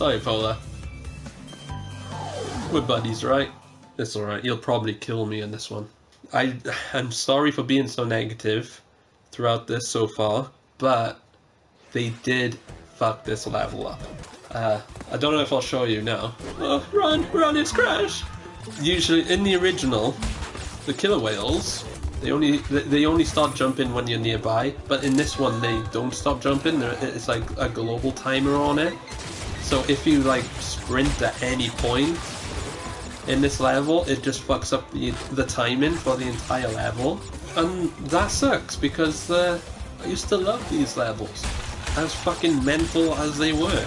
Sorry, Pola. We're buddies, right? It's alright, you'll probably kill me in this one. I'm sorry for being so negative throughout this so far, but they did fuck this level up. I don't know if I'll show you now. Oh, run, it's Crash! Usually, in the original, the killer whales, they only start jumping when you're nearby, but in this one they don't stop jumping. It's like a global timer on it. So if you like sprint at any point in this level, it just fucks up the timing for the entire level. And that sucks because I used to love these levels, as fucking mental as they were.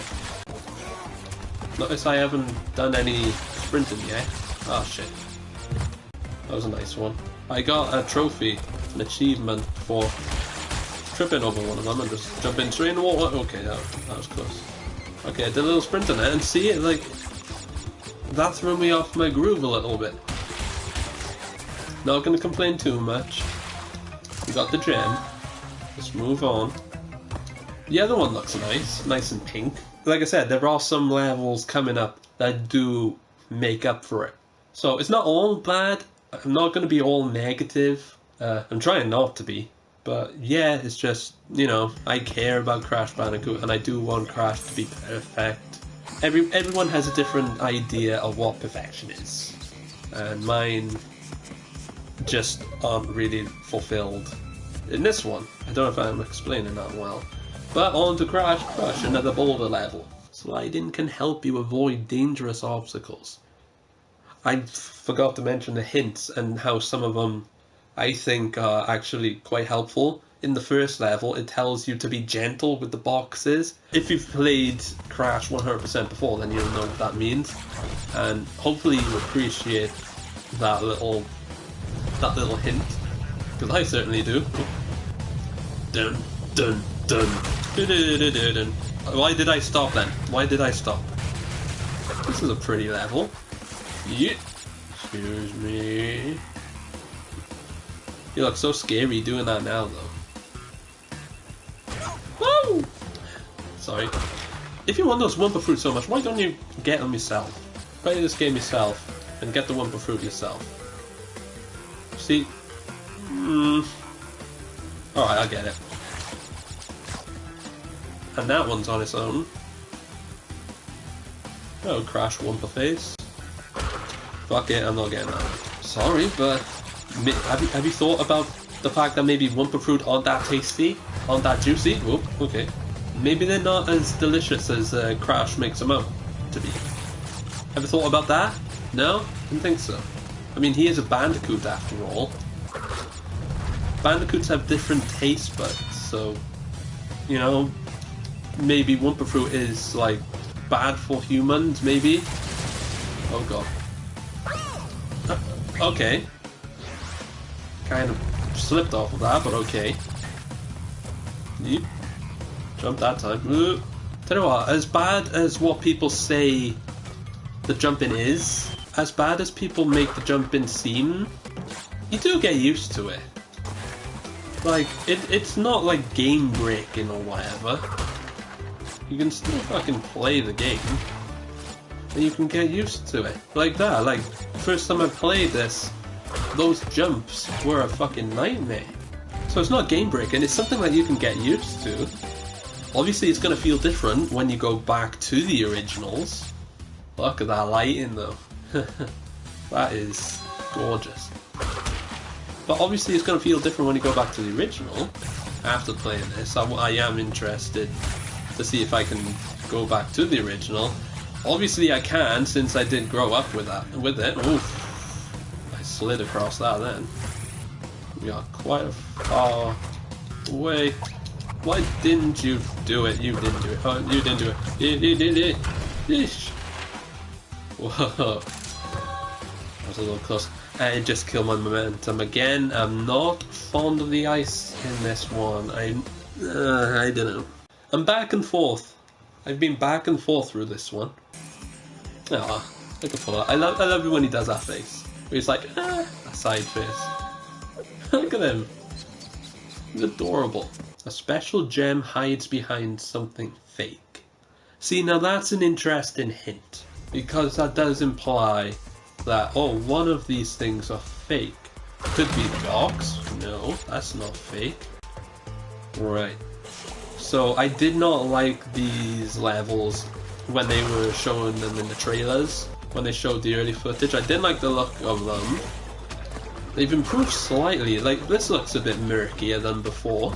Notice I haven't done any sprinting yet. Oh shit. That was a nice one. I got a trophy, an achievement for tripping over one of them and just jumping straight in the water. Okay, that was close. Okay, I did a little sprint on it and see it, like, that threw me off my groove a little bit. Not gonna complain too much. We got the gem. Let's move on. The other one looks nice and pink. Like I said, there are some levels coming up that do make up for it. So it's not all bad. I'm not going to be all negative. I'm trying not to be. But yeah, it's just, you know, I care about Crash Bandicoot and I do want Crash to be perfect. Everyone has a different idea of what perfection is. And mine just aren't really fulfilled in this one. I don't know if I'm explaining that well. But on to Crash, another boulder level. Sliding can help you avoid dangerous obstacles. I forgot to mention the hints and how some of them I think are actually quite helpful. In the first level, it tells you to be gentle with the boxes. If you've played Crash 100% before, then you'll know what that means. And hopefully you appreciate that little hint. Because I certainly do. Dun, dun, dun. Why did I stop then? Why did I stop? This is a pretty level. Yeah. Excuse me. You look so scary doing that now though. Woo! Sorry. If you want those Wumpa Fruits so much, why don't you get them yourself? Play this game yourself and get the Wumpa Fruit yourself. See? Alright, I get it. And that one's on its own. Oh, Crash Wumpa Face. Fuck it, I'm not getting that. Sorry, but have you thought about the fact that maybe Wumpa Fruit aren't that tasty? Aren't that juicy? Whoop, okay. Maybe they're not as delicious as Crash makes them out to be. Have you thought about that? No? Didn't think so. I mean, he is a Bandicoot after all. Bandicoots have different taste buds, so, you know, maybe Wumpa Fruit is, like, bad for humans, maybe? Oh god. Okay. Kind of slipped off of that, but okay. Yep. Jumped that time. Tell you what, as bad as what people say the jumping is, as bad as people make the jumping seem, you do get used to it. Like, it's not like game breaking or whatever. You can still fucking play the game. And you can get used to it. Like that, like, first time I played this, those jumps were a fucking nightmare. So it's not game breaking, it's something that you can get used to. Obviously it's gonna feel different when you go back to the originals. Look at that lighting though. That is gorgeous. But obviously it's gonna feel different when you go back to the original. After playing this, I am interested to see if I can go back to the original. Obviously I can, since I did grow up with it. Oof. I slid across that then. We are quite far away. Why didn't you do it? You didn't do it. Oh, you didn't do it. You did it. Yeesh. Whoa. That was a little close. I just killed my momentum again. I'm not fond of the ice in this one. I don't know. I'm back and forth. I've been back and forth through this one. Ah, I can pull it. I love it when he does that face. Where he's like, a side face. Look at him. He's adorable. A special gem hides behind something fake. See, now that's an interesting hint, because that does imply that, oh, one of these things are fake. Could be the box. No, that's not fake. Right. So I did not like these levels when they were showing them in the trailers, when they showed the early footage. I didn't like the look of them. They've improved slightly. Like, this looks a bit murkier than before.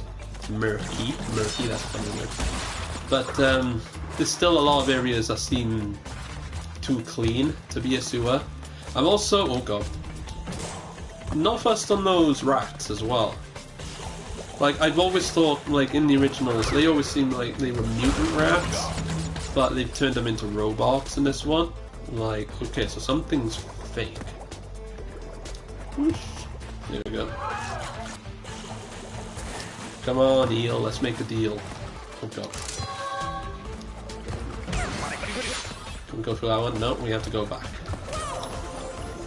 Murky, that's a funny word. But there's still a lot of areas that seem too clean to be a sewer. I'm also, oh god, not fussed on those rats as well. Like, I've always thought, like, in the originals, they always seemed like they were mutant rats, but they've turned them into robots in this one. Like, okay, so something's fake. Whoosh. There we go. Come on, Eel, let's make a deal. Oh god. Can we go through that one? No, we have to go back.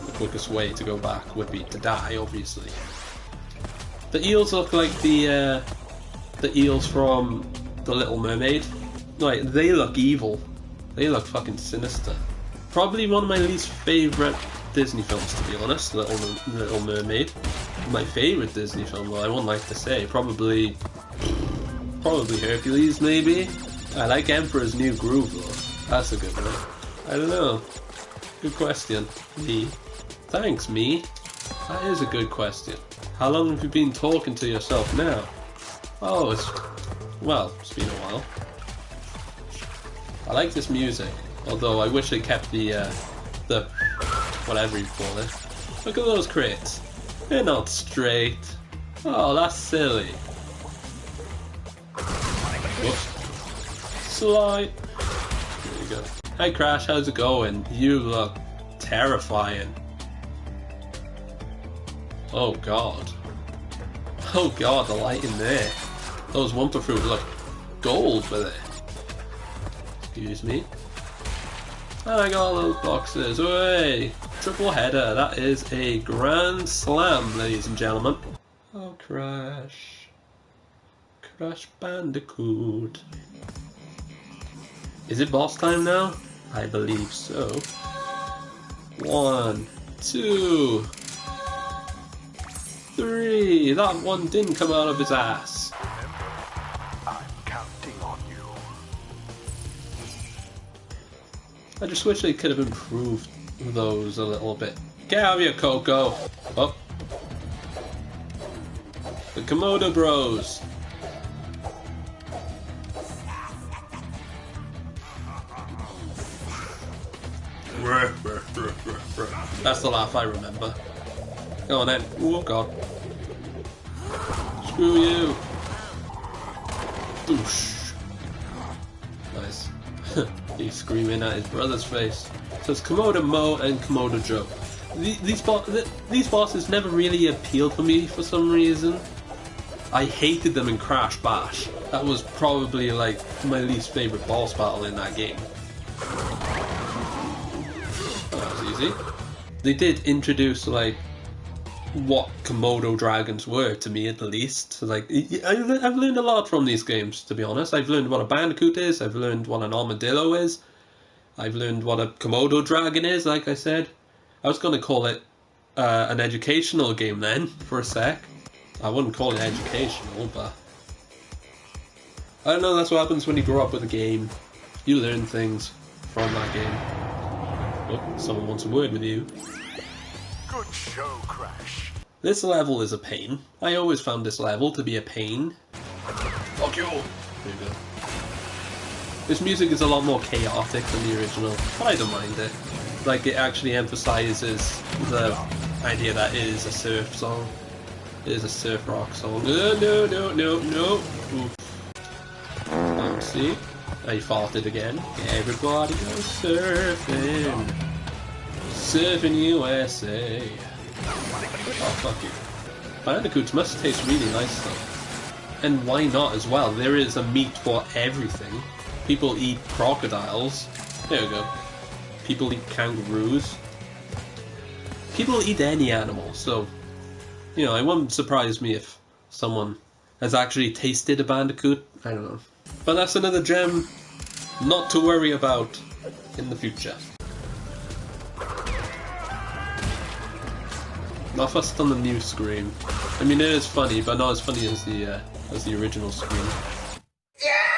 The quickest way to go back would be to die, obviously. The eels look like the eels from The Little Mermaid. Like, they look evil. They look fucking sinister. Probably one of my least favourite Disney films, to be honest, Little Mermaid. My favourite Disney film, though, I wouldn't like to say. Probably Hercules, maybe? I like Emperor's New Groove, though. That's a good one. I don't know. Good question. Me. Thanks, me. That is a good question. How long have you been talking to yourself now? Oh, it's been a while. I like this music, although I wish they kept the whatever you call it. Look at those crates. They're not straight. Oh, that's silly. Whoops. Slide. There you go. Hi Crash, how's it going? You look terrifying. Oh god. Oh god, the light in there. Those Wumpa Fruit look gold with it. Excuse me. And I got all those boxes. Hey! Triple header. That is a grand slam, ladies and gentlemen. Oh, Crash. Crash Bandicoot. Is it boss time now? I believe so. 1, 2, 3. That one didn't come out of his ass. I'm counting on you. I just wish they could have improved those a little bit. Get out of here, Coco! Oh. The Komodo Bros. That's the laugh I remember. Go on then. Oh god. Screw you. Doosh. Nice. He's screaming at his brother's face. So it's Komodo Mo and Komodo Joe. These bosses never really appealed for me for some reason. I hated them in Crash Bash. That was probably like my least favourite boss battle in that game. That was easy. They did introduce like what Komodo dragons were to me, at the least. Like, I've learned a lot from these games, to be honest. I've learned what a Bandicoot is. I've learned what an armadillo is. I've learned what a Komodo dragon is, like I said. I was going to call it an educational game then, for a sec. I wouldn't call it educational, but I don't know, that's what happens when you grow up with a game. You learn things from that game. Oh, someone wants a word with you. Good show, Crash. This level is a pain. I always found this level to be a pain. Fuck you! There you go. This music is a lot more chaotic than the original, but I don't mind it. Like, it actually emphasizes the idea that it is a surf song. It is a surf rock song. No. Oof. Oh, see? I farted again. Everybody go surfing. Surfing USA. Oh, fuck you. Bandicoots must taste really nice though. And why not as well? There is a meat for everything. People eat crocodiles. There we go. People eat kangaroos. People eat any animal, so, you know, it wouldn't surprise me if someone has actually tasted a bandicoot. I don't know. But that's another gem not to worry about in the future. Not fussed on the new Scream. I mean, it is funny, but not as funny as the original Scream. Yeah!